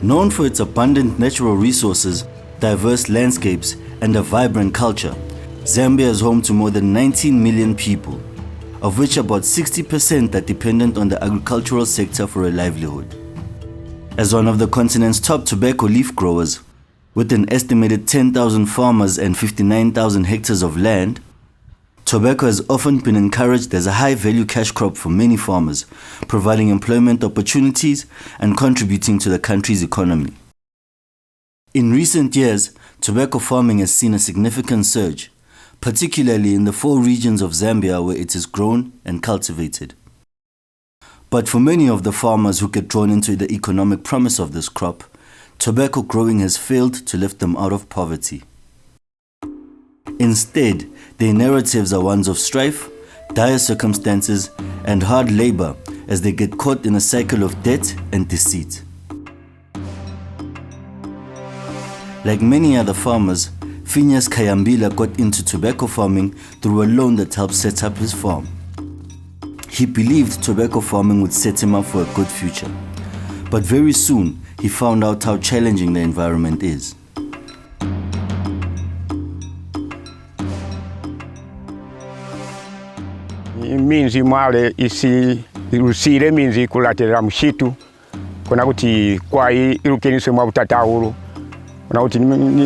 Known for its abundant natural resources, diverse landscapes, and a vibrant culture, Zambia is home to more than 19 million people, of which about 60% are dependent on the agricultural sector for a livelihood. As one of the continent's top tobacco leaf growers, with an estimated 10,000 farmers and 59,000 hectares of land, tobacco has often been encouraged as a high-value cash crop for many farmers, providing employment opportunities and contributing to the country's economy. In recent years, tobacco farming has seen a significant surge, particularly in the 4 regions of Zambia where it is grown and cultivated. But for many of the farmers who get drawn into the economic promise of this crop, tobacco growing has failed to lift them out of poverty. Instead, their narratives are ones of strife, dire circumstances, and hard labor as they get caught in a cycle of debt and deceit. Like many other farmers, Phineas Kayambila got into tobacco farming through a loan that helped set up his farm. He believed tobacco farming would set him up for a good future, but very soon he found out how challenging the environment is. Minzi mwale isi irusire minzi kulatera mshitu kuna kuti kwai irukenise mwa butatawuru kuna kuti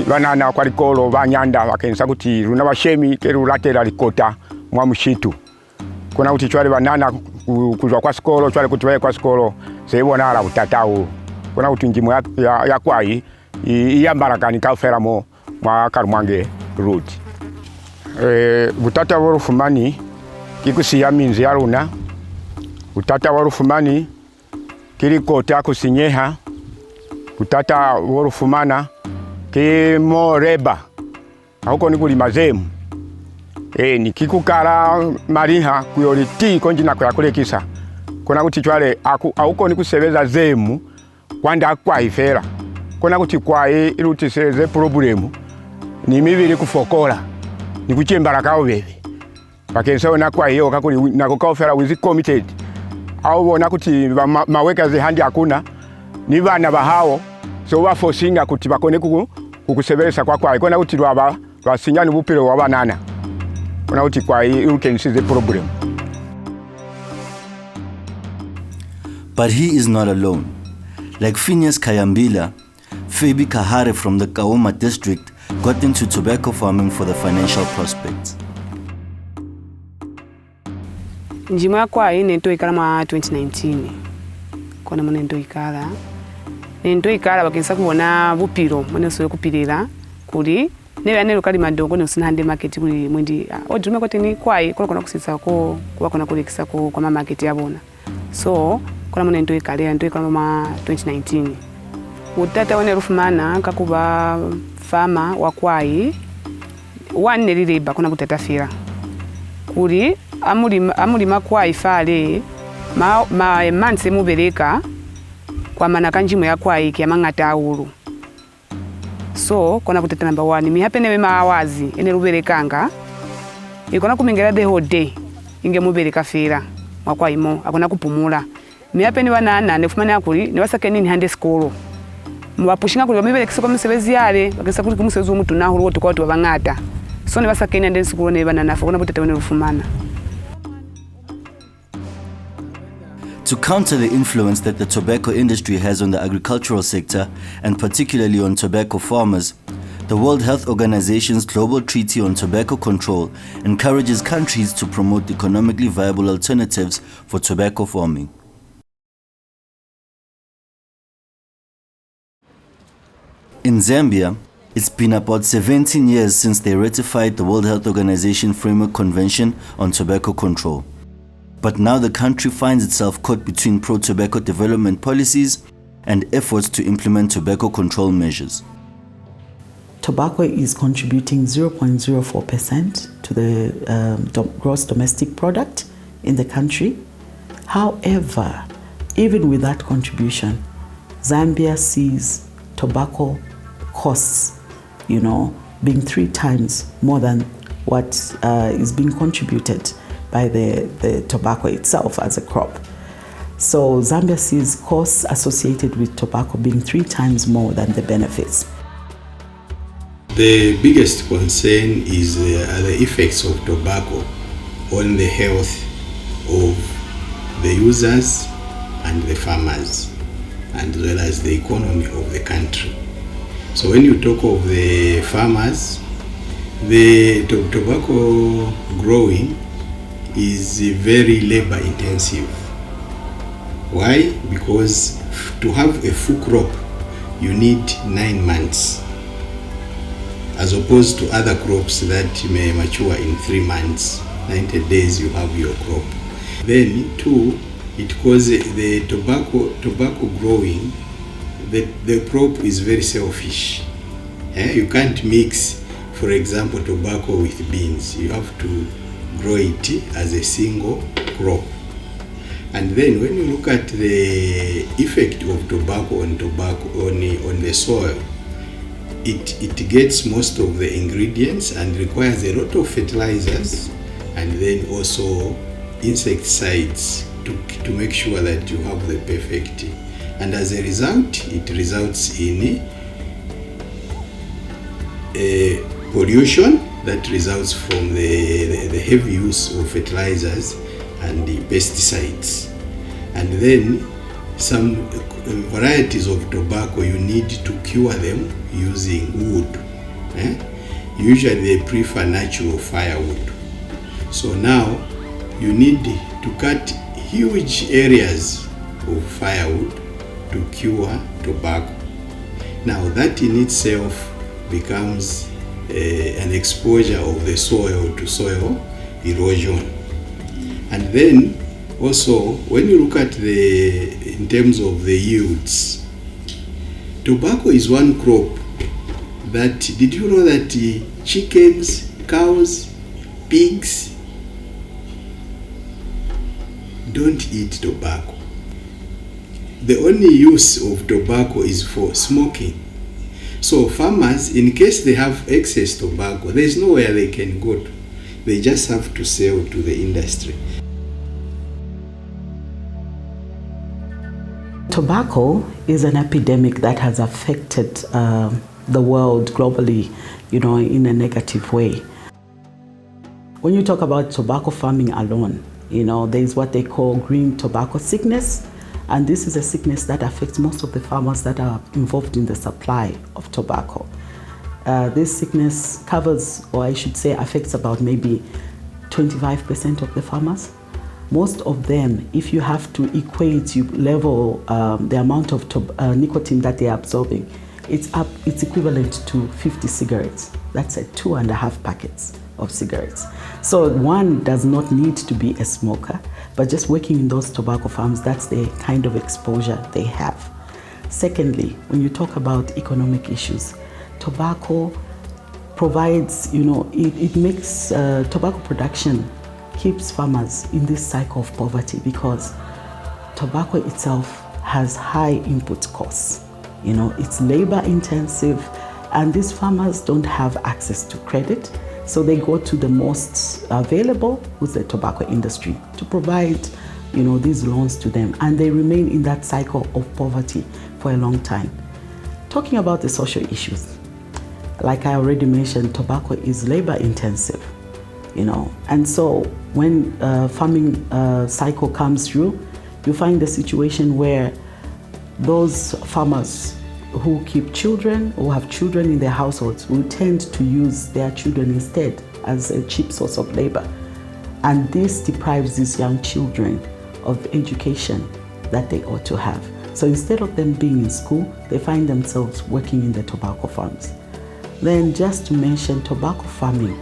banana kwa likolo banyanda bakensa kuti runa bashemi terulatera likota mwa mshitu kuna kuti chwale banana kuzwa kwa skolo chwale kuti baye kwa skolo sebona ala butatawuru kuna kuti njimo ya kwai iyambarakani kafera mo mwa karumwange route butatawuru fumani kikusiya minzi ya runa, utata warufumani, kiri kota kusinyeha, utata warufumana, kimo reba, huko ni kulima zemu. Ni kikukara mariha kuyoliti konjina kwa kule kisa. Kuna kuti chwale, huko ni kusebeza zemu, wanda kwa ifera. Kuna kuti kwa iluti seze problemu, ni mibili kufokola, ni kuchembara kao bebe. Bakensa na kwa hiyo kakuli na kukaofera with committed au wona kuti maweka ze handi hakuna ni bana bahao so wa forcinga kuti bakone kukusebelesa kwa ikona kuti lwaba lwasinyani bupiro wa banana ona kuti kwa you can see the problem. But he is not alone. Like Phineas Kayambila, Fabi Kahare from the Kaoma district got into tobacco farming for the financial prospects. Njima kwa nento ikala ma 2019 kona mwana nento ikala bakensa kubona bupiro mwana so kupirira kuli nebe anelo kali madongo no sinande market kuli mwendi odume kote ni kwai kona kusitsa ko kuba kona kulekisa ko kwa market yabona so kona mwana nento ikala ma 2019 utata wane rufumana kakuba fama wa kwai wanne lileba kona kutatafira kuli amulima kwa ifale manse mubereka kwa manaka njimo ya kwa iki ya mangata ulu so kona kuteta number 1 mi hape nebe maawazi ene ruberekanga ikona kumingera the whole day inge mubereka fera mwakwa imo akona kupumula mi hape ni banana nefumana akuli ni basake nini hande skolo mwapushinga kuli bameberekisa kwa msebezi yale bakesa kuli kumusezi omuntu naho ruwo tukwa tubangata so ni basake nende skolo ne banana fona kuteta wene rufumana. To counter the influence that the tobacco industry has on the agricultural sector, and particularly on tobacco farmers, the World Health Organization's Global Treaty on Tobacco Control encourages countries to promote economically viable alternatives for tobacco farming. In Zambia, it's been about 17 years since they ratified the World Health Organization Framework Convention on Tobacco Control. But now the country finds itself caught between pro-tobacco development policies and efforts to implement tobacco control measures. Tobacco is contributing 0.04% to the gross domestic product in the country. However, even with that contribution, Zambia sees tobacco costs, being 3 times more than what is being contributed by the tobacco itself as a crop. So Zambia sees costs associated with tobacco being 3 times more than the benefits. The biggest concern is are the effects of tobacco on the health of the users and the farmers, and as well as the economy of the country. So when you talk of the farmers, the tobacco growing is very labor intensive. Why? Because to have a full crop, you need 9 months, as opposed to other crops that may mature in 3 months, 90 days you have your crop. Then two, it causes the tobacco growing, the crop is very selfish. You can't mix, for example, tobacco with beans. You have to grow it as a single crop. And then when you look at the effect of tobacco on the soil, it gets most of the ingredients and requires a lot of fertilizers and then also insecticides to make sure that you have the perfect. And as a result, it results in pollution that results from the heavy use of fertilizers and the pesticides. And then some varieties of tobacco, you need to cure them using wood. Usually they prefer natural firewood. So now you need to cut huge areas of firewood to cure tobacco. Now that in itself becomes an exposure of the soil to soil erosion. And then also when you look at in terms of the yields, tobacco is one crop that, did you know that chickens, cows, pigs don't eat tobacco? The only use of tobacco is for smoking. So farmers, in case they have excess tobacco, there's nowhere they can go to. They just have to sell to the industry. Tobacco is an epidemic that has affected the world globally, in a negative way. When you talk about tobacco farming alone, there's what they call green tobacco sickness. And this is a sickness that affects most of the farmers that are involved in the supply of tobacco. This sickness covers, or I should say, affects about maybe 25% of the farmers. Most of them, if you have to equate, you level the amount of nicotine that they're absorbing, it's equivalent to 50 cigarettes. That's 2.5 packets of cigarettes. So one does not need to be a smoker, but just working in those tobacco farms, that's the kind of exposure they have. Secondly, when you talk about economic issues, tobacco provides, it makes tobacco production keeps farmers in this cycle of poverty, because tobacco itself has high input costs. It's labor intensive, and these farmers don't have access to credit. So they go to the most available with the tobacco industry to provide, these loans to them, and they remain in that cycle of poverty for a long time. Talking about the social issues, like I already mentioned, tobacco is labor intensive, and so when farming cycle comes through, you find a situation where those farmers who keep children or have children in their households will tend to use their children instead as a cheap source of labor. And this deprives these young children of education that they ought to have. So instead of them being in school, they find themselves working in the tobacco farms. Then just to mention tobacco farming,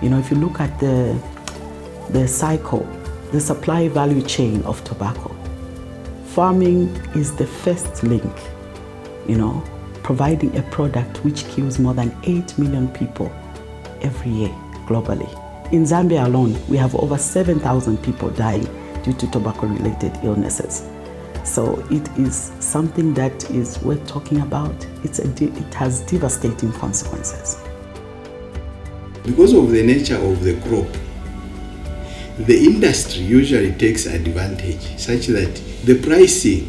if you look at the cycle, the supply value chain of tobacco, farming is the first link, providing a product which kills more than 8 million people every year globally. In Zambia alone, we have over 7,000 people dying due to tobacco-related illnesses. So it is something that is worth talking about. It has devastating consequences. Because of the nature of the crop, the industry usually takes advantage such that the pricing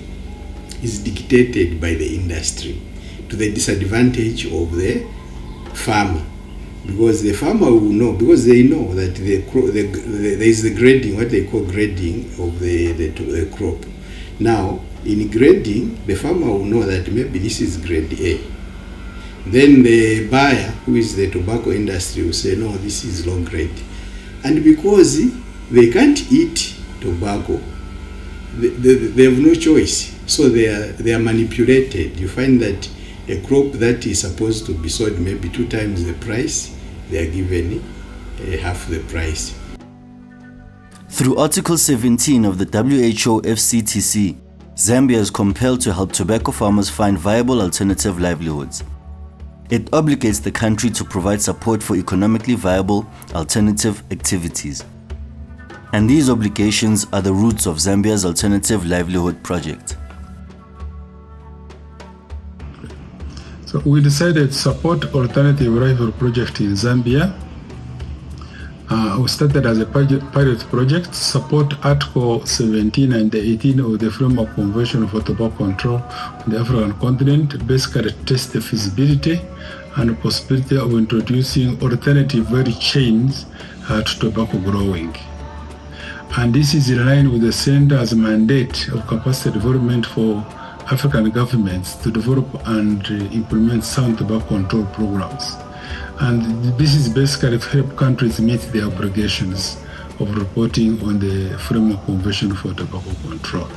is dictated by the industry to the disadvantage of the farmer, because the farmer will know, because they know that there is the grading, what they call grading of the crop. Now, in grading, the farmer will know that maybe this is grade A. Then the buyer, who is the tobacco industry, will say, no, this is low grade. And because they can't eat tobacco, they have no choice. So they are manipulated. You find that a crop that is supposed to be sold maybe 2 times the price, they are given half the price. Through Article 17 of the WHO FCTC, Zambia is compelled to help tobacco farmers find viable alternative livelihoods. It obligates the country to provide support for economically viable alternative activities. And these obligations are the roots of Zambia's Alternative Livelihood Project. So we decided to support Alternative Livelihood Project in Zambia. We started as a pilot project to support Article 17 and 18 of the Framework Convention for Tobacco Control on the African continent, basically to test the feasibility and the possibility of introducing alternative value chains to tobacco growing. And this is in line with the Center's mandate of capacity development for African governments to develop and implement sound tobacco control programs. And this is basically to help countries meet their obligations of reporting on the Framework Convention for Tobacco Control.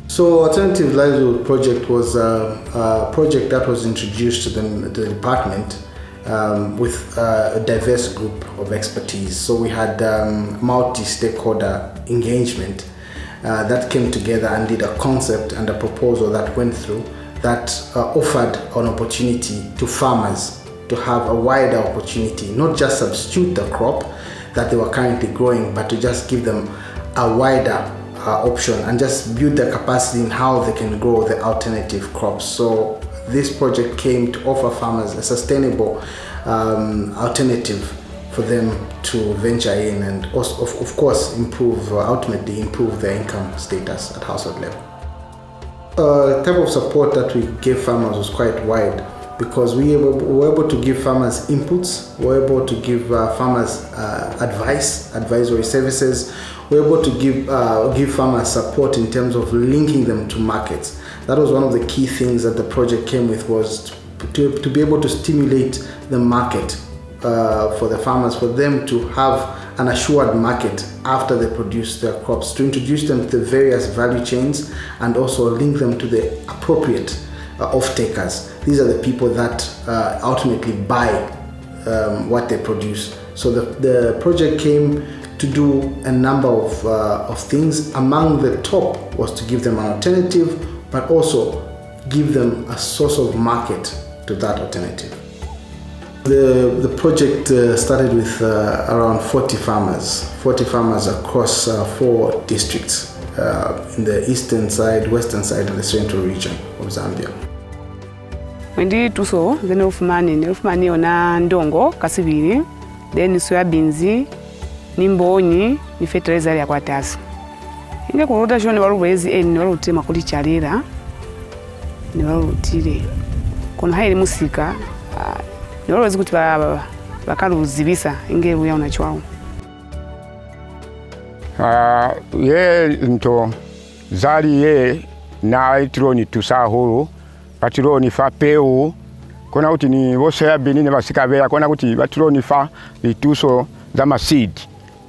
So Alternative Livelihood Project was a project that was introduced to the department with a diverse group of expertise. So we had multi-stakeholder engagement that came together and did a concept and a proposal that went through that offered an opportunity to farmers to have a wider opportunity, not just substitute the crop that they were currently growing, but to just give them a wider option and just build their capacity in how they can grow the alternative crops. So this project came to offer farmers a sustainable alternative for them to venture in and also, of course, ultimately improve their income status at household level. The type of support that we gave farmers was quite wide because we were able to give farmers inputs, we were able to give farmers advisory services, we were able to give farmers support in terms of linking them to markets. That was one of the key things that the project came with, was to be able to stimulate the market for the farmers, for them to have an assured market after they produce their crops, to introduce them to the various value chains and also link them to the appropriate off-takers. These are the people that ultimately buy what they produce. So the project came to do a number of things. Among the top was to give them an alternative, but also give them a source of market to that alternative. The project started with around 40 farmers across 4 districts in the eastern side, western side, and the central region of Zambia. Wendi tuso zene ufumani ona ndongo kasibiri, then soyabinzi, nimbonyi, ni fertilizer ya kwatasi. Inge kulota shone waluwezi ni walutema kuli chalera, ni walutile. Kono haile musika, ni walwezi kuti bakaluzibisa inge uya unachwao. Ye nto zali ye na itironi tusahuru, batironi fa peu, kona kuti ni wose ya binine basikabeya, kona kuti batironi fa lituso zama seed,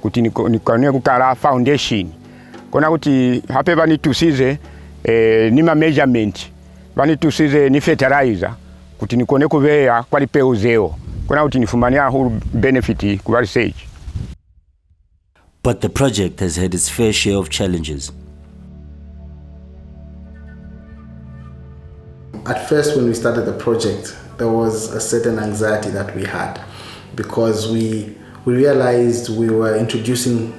kuti ni kone kukala foundation. Kona kuti hape bani tusize nima measurement, bani tusize ni fertilizer, kuti ni kone kubeya kwa li peu zeo, kona kuti ni fumania hulu benefiti kwa research. But the project has had its fair share of challenges. At first, when we started the project, there was a certain anxiety that we had because we we realized we were introducing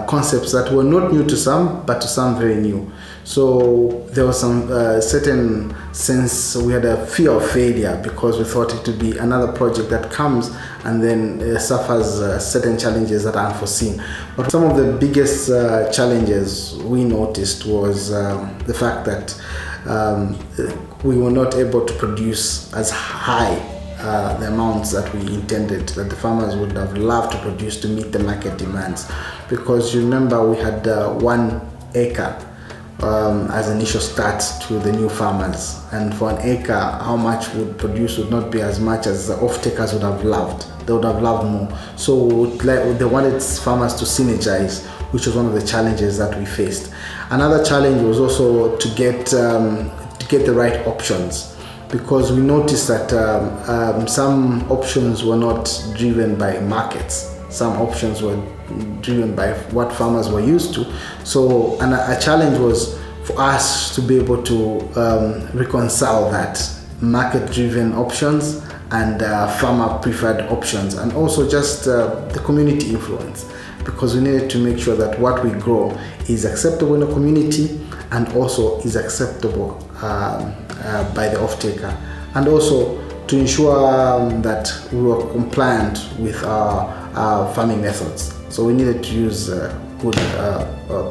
concepts that were not new to some, but to some very new. So there was some certain sense, we had a fear of failure because we thought it would be another project that comes and then suffers certain challenges that are unforeseen. But some of the biggest challenges we noticed was the fact that we were not able to produce as high the amounts that we intended, that the farmers would have loved to produce to meet the market demands. Because you remember we had 1 acre as initial start to the new farmers, and for an acre how much would produce would not be as much as the off-takers would have loved. They would have loved more. So they wanted farmers to synergize, which was one of the challenges that we faced. Another challenge was also to get the right options, because we noticed that some options were not driven by markets. Some options were driven by what farmers were used to. So a challenge was for us to be able to reconcile that market-driven options and farmer-preferred options, and also just the community influence, because we needed to make sure that what we grow is acceptable in the community and also is acceptable by the off-taker, and also to ensure that we were compliant with our farming methods. So we needed to use good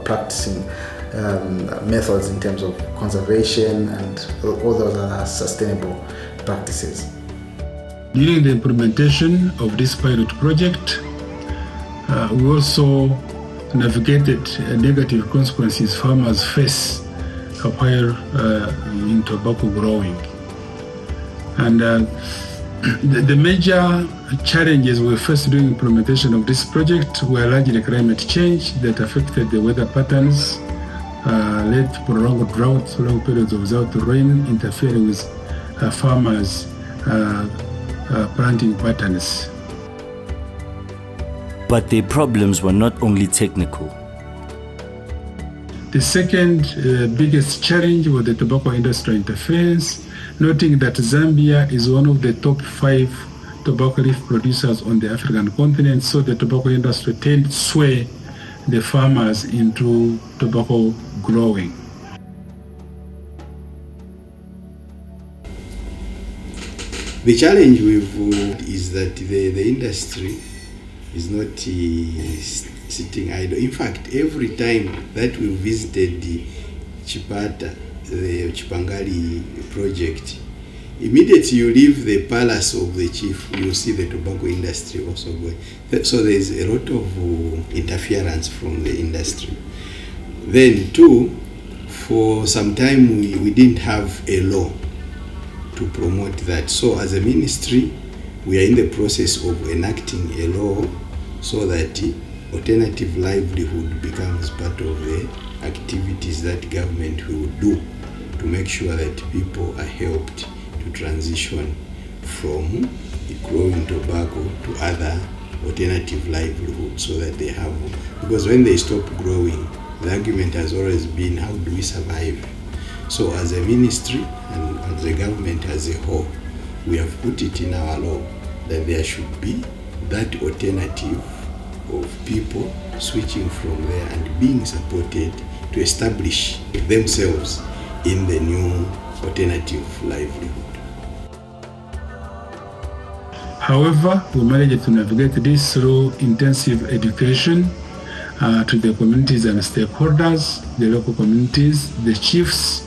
practicing methods in terms of conservation and all those other sustainable practices. During the implementation of this pilot project, we also navigated negative consequences farmers face while in tobacco growing. And the major challenges we faced during implementation of this project were largely climate change that affected the weather patterns, led to prolonged droughts, long periods of without rain, interfering with farmers' planting patterns. But their problems were not only technical. The second biggest challenge was the tobacco industry interference, noting that Zambia is one of the top 5 tobacco leaf producers on the African continent, so the tobacco industry tends to sway the farmers into tobacco growing. The challenge is that the industry is not sitting idle. In fact, every time that we visited the Chipata, the Chipangali project, immediately you leave the palace of the chief, you see the tobacco industry also going. So there is a lot of interference from the industry. Then too, for some time we didn't have a law to promote that. So as a ministry, we are in the process of enacting a law so that alternative livelihood becomes part of the activities that government will do to make sure that people are helped to transition from growing tobacco to other alternative livelihoods, so that they have, because when they stop growing, the argument has always been, how do we survive? So as a ministry and as a government as a whole, we have put it in our law that there should be that alternative of people switching from there and being supported to establish themselves in the new alternative livelihood. However, we managed to navigate this through intensive education to the communities and stakeholders, the local communities, the chiefs,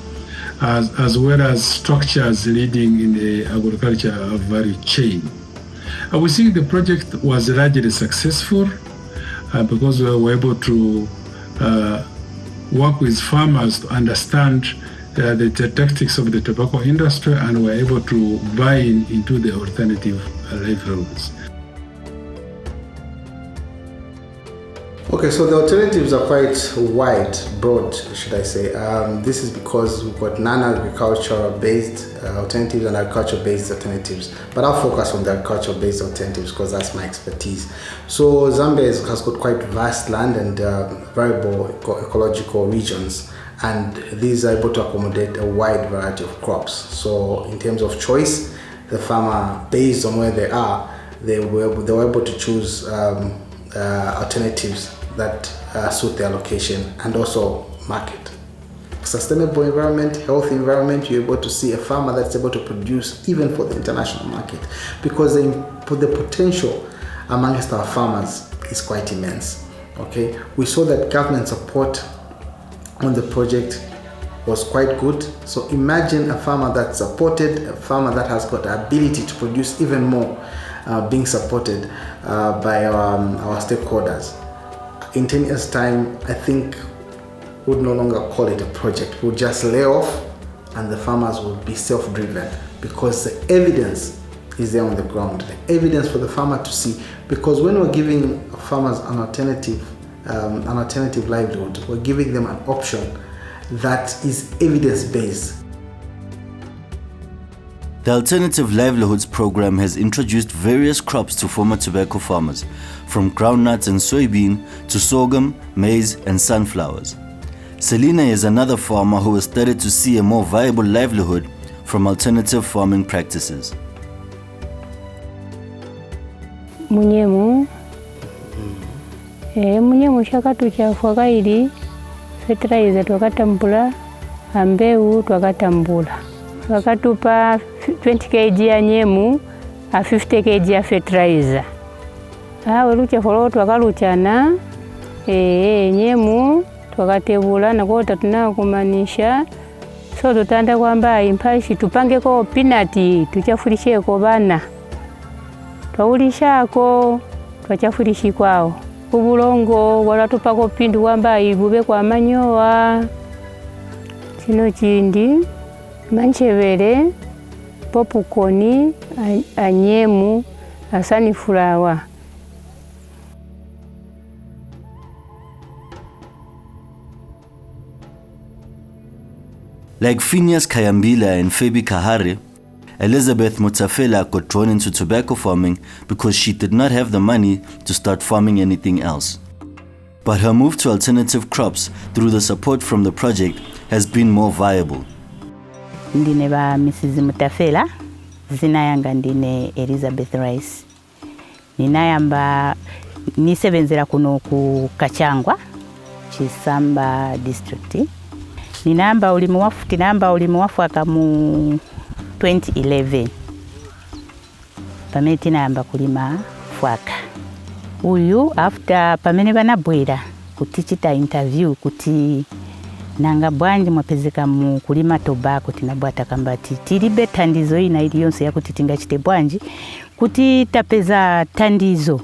as well as structures leading in the agriculture value chain. I would think the project was largely successful because we were able to work with farmers to understand the tactics of the tobacco industry, and were able to buy into the alternative livelihoods. Okay, so the alternatives are quite wide, broad, should I say. This is because we've got non-agricultural-based alternatives and agriculture-based alternatives. But I'll focus on the agriculture-based alternatives because that's my expertise. So Zambia has got quite vast land and variable ecological regions, and these are able to accommodate a wide variety of crops. So in terms of choice, the farmer, based on where they are, they were able to choose alternatives that suit their location and also market. Sustainable environment, healthy environment, you're able to see a farmer that's able to produce even for the international market, because the potential amongst our farmers is quite immense. Okay, we saw that government support on the project was quite good. So imagine a farmer that's supported, a farmer that has got the ability to produce even more, being supported by our stakeholders. In 10 years' time, I think would no longer call it a project. We'll just lay off and the farmers will be self-driven, because the evidence is there on the ground. The evidence for the farmer to see, because when we're giving farmers an alternative livelihood, we're giving them an option that is evidence-based. The Alternative Livelihoods program has introduced various crops to former tobacco farmers, from groundnuts and soybean to sorghum, maize and sunflowers. Selina is another farmer who has started to see a more viable livelihood from alternative farming practices. Munyemu shakatu chafwaka ili fertilizer twakatambula, ambeu twakatambula, wakatupa 20 kg ya nyemu a 50 kg ya fertilizer. Welucha folo twakaluchana nyemu twakatebula nakota tunakumanisha, so tutanda kwamba impashi tupangeko pinati tuchafurisheko bana, twawulishako twachafurishi kwao kubulongo, wala tupako pindu kwamba ibube kwa manyowa. Chino chindi manchevele, popukoni, anyemu, sunflower. Like Phineas Kayambila and Fabi Kahare, Elizabeth Mutafela got drawn into tobacco farming because she did not have the money to start farming anything else. But her move to alternative crops through the support from the project has been more viable. Ndine ba Mrs. Mutafela, zina yanga ndine Elizabeth Rice. Ninayamba nisebenzera kuno ku Kachangwa, Chisamba district. Ninamba ulimu wafu akamu 2011. Pamene tinayamba kulima fwaka. Uyu after pamene banabwera kutichita interview kuti nanga bwanji mwapezeka mu kulima tobacco, tinabwata kambati tilibe tandizo ina ili yonse yakuti tingachite bwanji kuti tapeza tandizo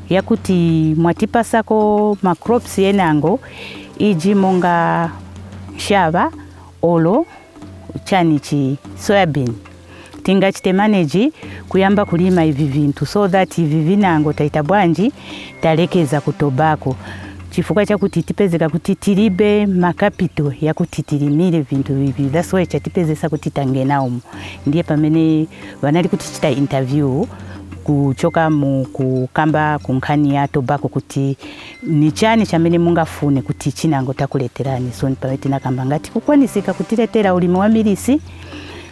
yakuti mwatipasako macrops yenango iji monga shaba olo chanichi soybean tingachite manage kuyamba kulima hivi vintu, so that hivi vinango taita bwanji talekeza ku tobacco, chifukwa chakuti tipezeka kuti tilibe makapito yakuti tilimire vintu hivi. That's why chatipezesa kuti tangenawo. Ndiye pamene vanali kutichita interview kuchoka mu kukamba kunkhani ya tobacco kuti ni chani chamene mungafune kuti chinango takuleterani. So pamene tinakamba ngati kukwanisika kutiletera ulimi wa milisi,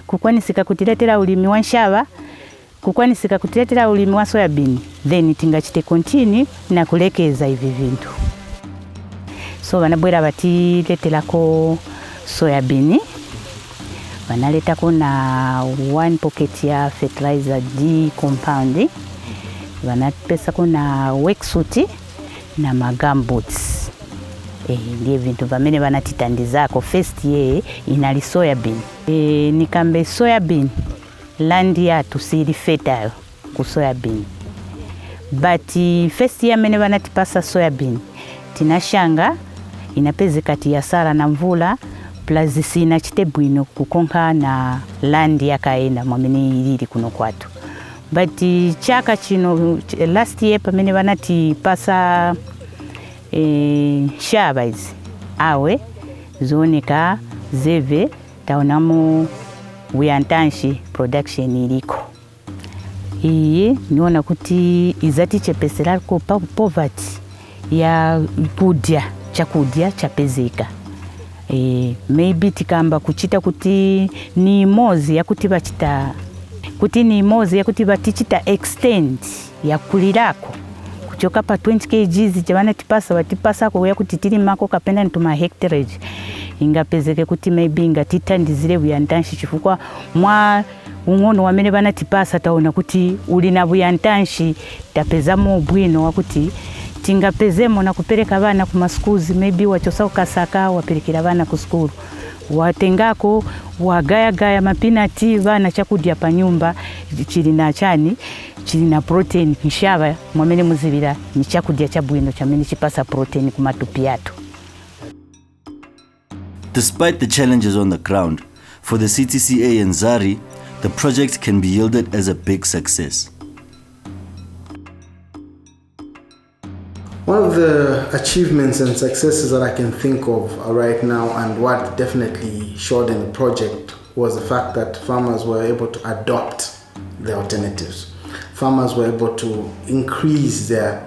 kukwanisika kutiletera ulimi wa nshaba, kukwanisika kutiletera ulimi wa soybean, then tingachite continue na kulekeza hivi vintu. So vanabwera batiletelako soybean, vanaletako na 1 pocket ya fertilizer D compound, vanapesako na worksuit na magamboots. Ndiye vintu vamene vanatitandizako first year inali soybean. Nikambe soybean land yatu sili fertile ku soybean, but first year mene vanatipasa soybean tinashanga inapezeka tiyasala na mvula plus sina chitebwino kukonka na land yakaenda mwamene ilili kuno kwatu. But chaka chino last year pamene vanatipasa shaba izi awe zoneka zeve taonamo wiantanshi production iliko. Iyi niona kuti izatichepesera ko poverty ya chakudya chapezeka. Maybe tikamba kuchita kuti ni mozi ya kuti bachita kuti ni mozi ya kuti batichita extend ya kulirako kuchoka pa 20 kg chavana tipasa kuya kuti tiri mako kapenda ntuma hectarage ingapezeke kuti maybe ingatitandizire buyantanshi chifukwa mwa ungono wamene vana tipasa taona kuti uli na buyantanshi tapezamo bwino wakuti tingapezemo na kupereka vana kuma schools maybe wachosa ukasaka waperekera vana ku school watengako wagaya mapinati vana chakudya pa nyumba chili na chani chili na protein nshava mwamene muzivira ni chakudya cha bwino chamene chipasa protein kumatupi yatu. Despite the challenges on the ground, for the CTCA and Zari, the project can be yielded as a big success. One of the achievements and successes that I can think of right now, and what definitely showed in the project, was the fact that farmers were able to adopt the alternatives. Farmers were able to increase their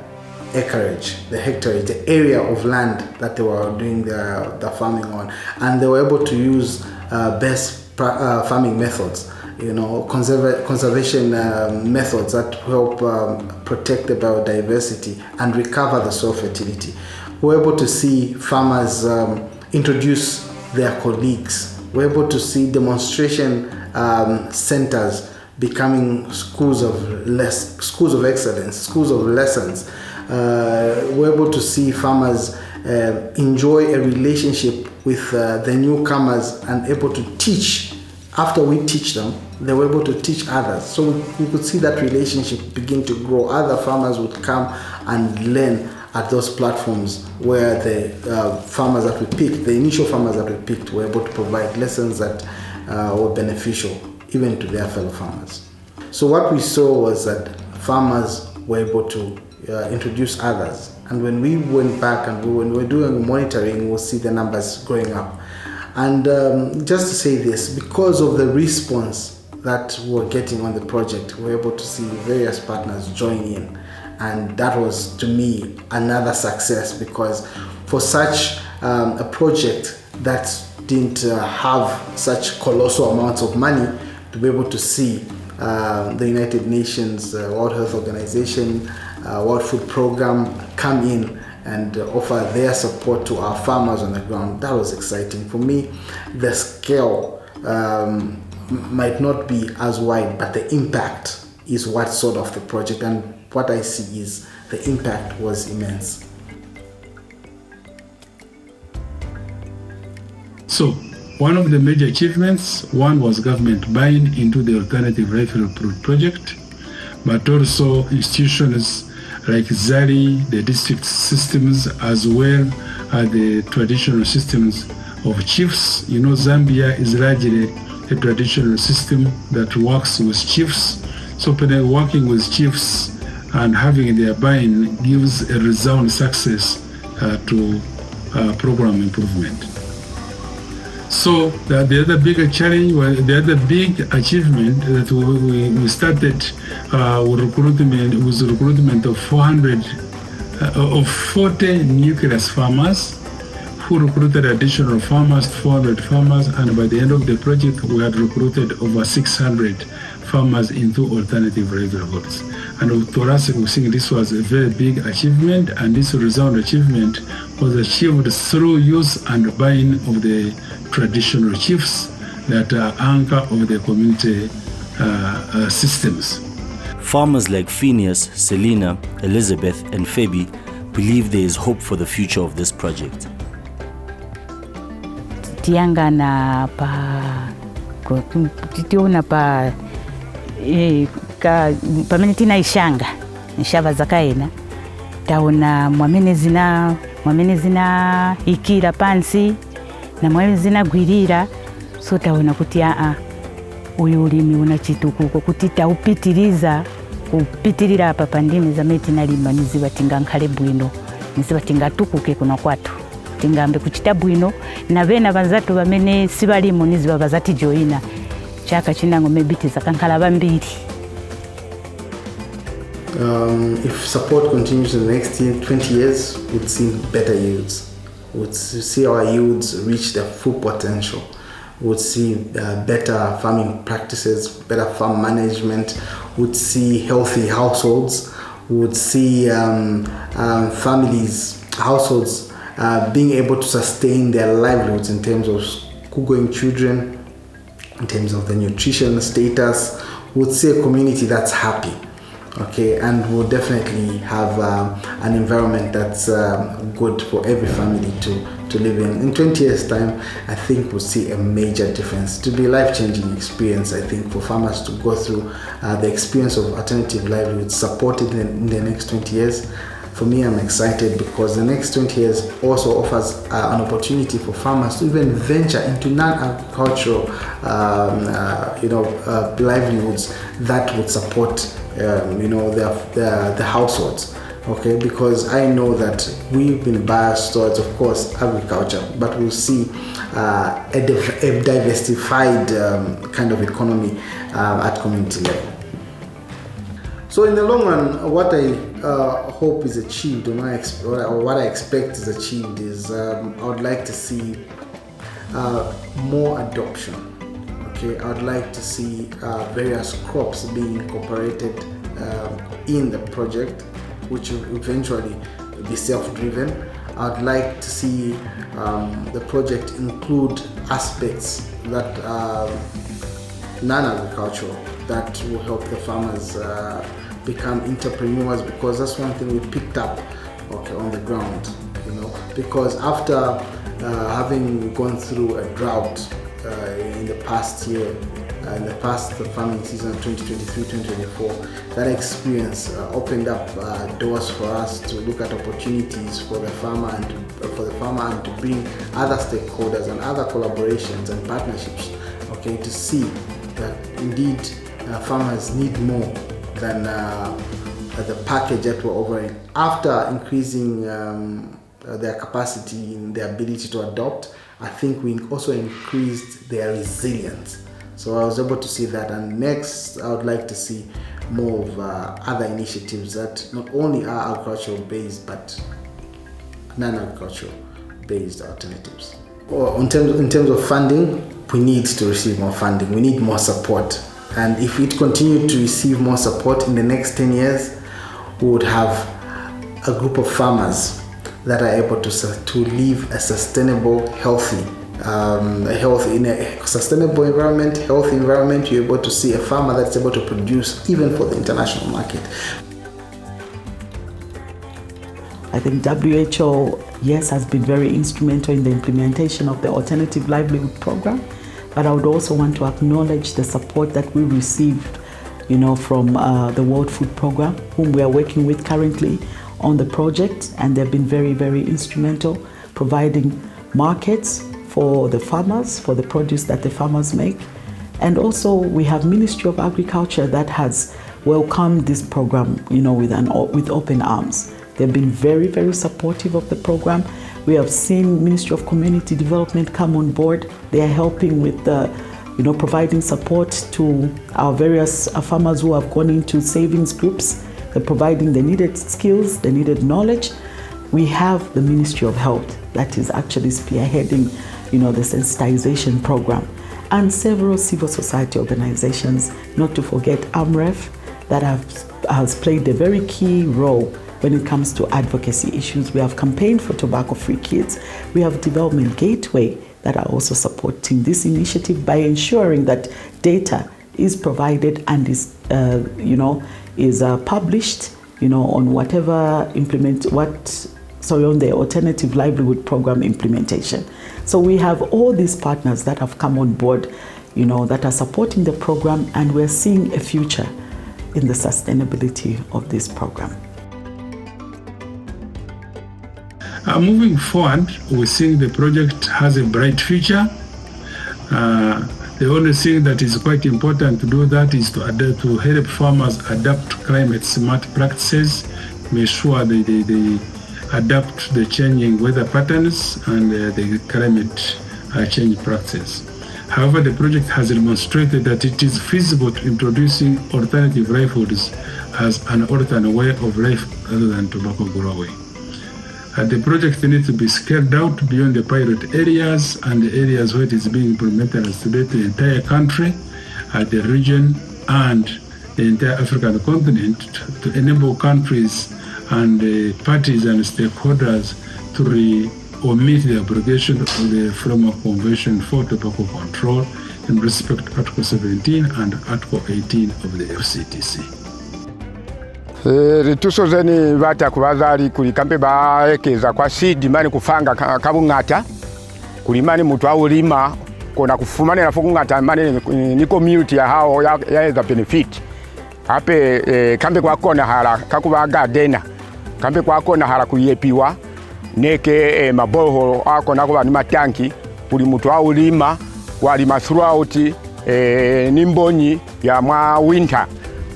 acreage, the hectare, the area of land that they were doing the farming on, and they were able to use best farming methods, conservation methods that help protect the biodiversity and recover the soil fertility. We were able to see farmers introduce their colleagues. We were able to see demonstration centers becoming schools of excellence, schools of lessons. We're able to see farmers enjoy a relationship with the newcomers and able to teach. After we teach them, they were able to teach others. So we could see that relationship begin to grow. Other farmers would come and learn at those platforms where the farmers that we picked, the initial farmers that we picked, were able to provide lessons that were beneficial even to their fellow farmers. So what we saw was that farmers were able to introduce others. And when we went back and when we were doing monitoring, we'll see the numbers growing up. And just to say this, because of the response that we're getting on the project, we're able to see various partners join in. And that was, to me, another success, because for such a project that didn't have such colossal amounts of money, to be able to see the United Nations, World Health Organization, World Food Program come in and offer their support to our farmers on the ground, that was exciting. For me, the scale might not be as wide, but the impact is what sort of the project, and what I see is the impact was immense. So, one of the major achievements, one was government buying into the alternative livelihood project, but also institutions like Zari, the district systems, as well as the traditional systems of chiefs. Zambia is largely a traditional system that works with chiefs. So working with chiefs and having their buy-in gives a resound success to program improvement. So the other big challenge, the other big achievement that we started with recruitment of 40 nucleus farmers, who recruited additional farmers, 400 farmers, and by the end of the project we had recruited over 600 farmers into alternative livelihoods. And to us, we think this was a very big achievement, and this resound achievement was achieved through use and buy-in of the traditional chiefs that are anchor of the community systems. Farmers like Phineas, Selina, Elizabeth, and Phoebe believe there is hope for the future of this project. Tiangana pa pamene tina ishanga nshava zakaena taona mwamene zina ikira pansi na mwamene zina gwirira, so taona kuti uyu ulimi una chitukuko kuti kupitirira apa pandimi zamene tinalima niziva tingankhale bwino, niziva tingatukuke kuno kwathu, tingambe kuchita bwino na vena vanzatu vamene sivalimo niziva vazati joina chaka chinango maybe tizakankhala vambiri. If support continues in the next 20 years, we'd see better yields. We'd see our yields reach their full potential. We'd see better farming practices, better farm management. We'd see healthy households. We would see families, households being able to sustain their livelihoods in terms of school-going children, in terms of the nutrition status. We would see a community that's happy. Okay, and we'll definitely have an environment that's good for every family to live in. In 20 years' time, I think we'll see a major difference. To be a life-changing experience, I think, for farmers to go through the experience of alternative livelihoods supported in the next 20 years. For me, I'm excited because the next 20 years also offers an opportunity for farmers to even venture into non-agricultural, livelihoods that would support, the households. Okay, because I know that we've been biased towards, of course, agriculture, but we'll see a diversified kind of economy at community level. So in the long run, what I hope is achieved, or what I expect is achieved, is I would like to see more adoption. Okay, I would like to see various crops being incorporated in the project, which will eventually be self-driven. I would like to see the project include aspects that are non-agricultural, that will help the farmers become entrepreneurs, because that's one thing we picked up on the ground, because after having gone through a drought in the past year, in the past farming season 2023-2024, that experience opened up doors for us to look at opportunities for the farmer and to bring other stakeholders and other collaborations and partnerships, to see that indeed farmers need more than the package that we're offering. After increasing their capacity and their ability to adopt, I think we also increased their resilience. So I was able to see that, and next I would like to see more of other initiatives that not only are agricultural based but non-agricultural based alternatives. In terms of funding, we need to receive more funding. We need more support, and if we continue to receive more support in the next 10 years, we would have a group of farmers that are able to live a sustainable, healthy. In a sustainable environment, healthy environment, you're able to see a farmer that's able to produce even for the international market. I think WHO, yes, has been very instrumental in the implementation of the Alternative Livelihood Program, but I would also want to acknowledge the support that we received, from the World Food Program, whom we are working with currently on the project, and they've been very, very instrumental, providing markets for the farmers, for the produce that the farmers make. And also we have Ministry of Agriculture that has welcomed this program, with open arms. They've been very, very supportive of the program. We have seen Ministry of Community Development come on board. They are helping with providing support to our various farmers who have gone into savings groups. They're providing the needed skills, the needed knowledge. We have the Ministry of Health that is actually spearheading the sensitization program, and several civil society organizations, not to forget AMREF, that has played a very key role when it comes to advocacy issues. We have campaigned for tobacco-free kids. We have Development Gateway that are also supporting this initiative by ensuring that data is provided and is published, on whatever on the Alternative Livelihood Program implementation. So we have all these partners that have come on board, that are supporting the program, and we're seeing a future in the sustainability of this program. Moving forward, we think the project has a bright future. The only thing that is quite important to do that is to help farmers adapt climate smart practices, make sure they adapt the changing weather patterns and the climate change practices. However, the project has demonstrated that it is feasible to introducing alternative livelihoods as an alternate way of life rather than tobacco growing. The project needs to be scaled out beyond the pilot areas and the areas where it is being implemented as today to the entire country, the region, and the entire African continent to enable countries and parties and stakeholders to omit the abrogation of the Framework Convention for Tobacco Control in respect to Article 17 and Article 18 of the FCTC. Ritusozeni vata kubazari kulikampe baekeza kwa seed mani kufanga kabungata kulimani mutu awulima kona kufumane na fukungata mani ni community ya hao yaeza benefit hape kambe kwa kona hala kakuba gardena kambe kwa kona hala kuyepiwa neke maboho ako nakuba ni matanki kuli mutu awulima walima throughout nimbonyi ya mwa winter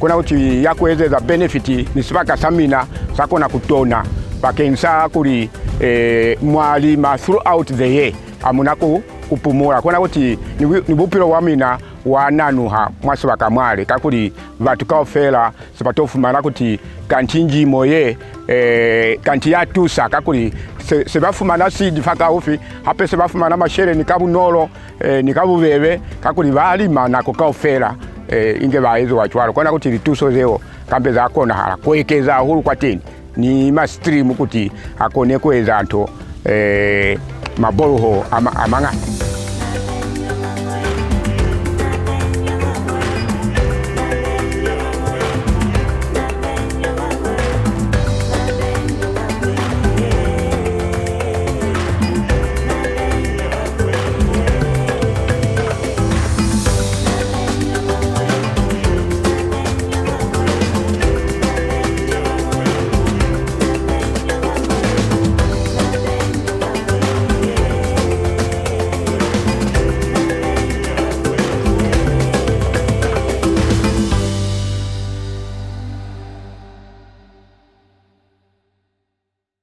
kuna uti yakwezeza benefit nisipaka samina sakona kutona bakensa kuli mwalima throughout the year amunako kupumula kuna uti ni bupiro wamina wananuha mwasibaka mwale kakuli vatukawofela sipatofumana kuti kantinji moye kanti yatusa kakuli sebafumana seed faka ufi hape sebafumana mashere nikabunolo nikabubebe kakuli balima nako kawofela inge baezo wachwalo kona kuti lituso zeo kambe zakona hala kwekeza hulu kwa teni ni mastream kuti akone kweza anto maboroho amanga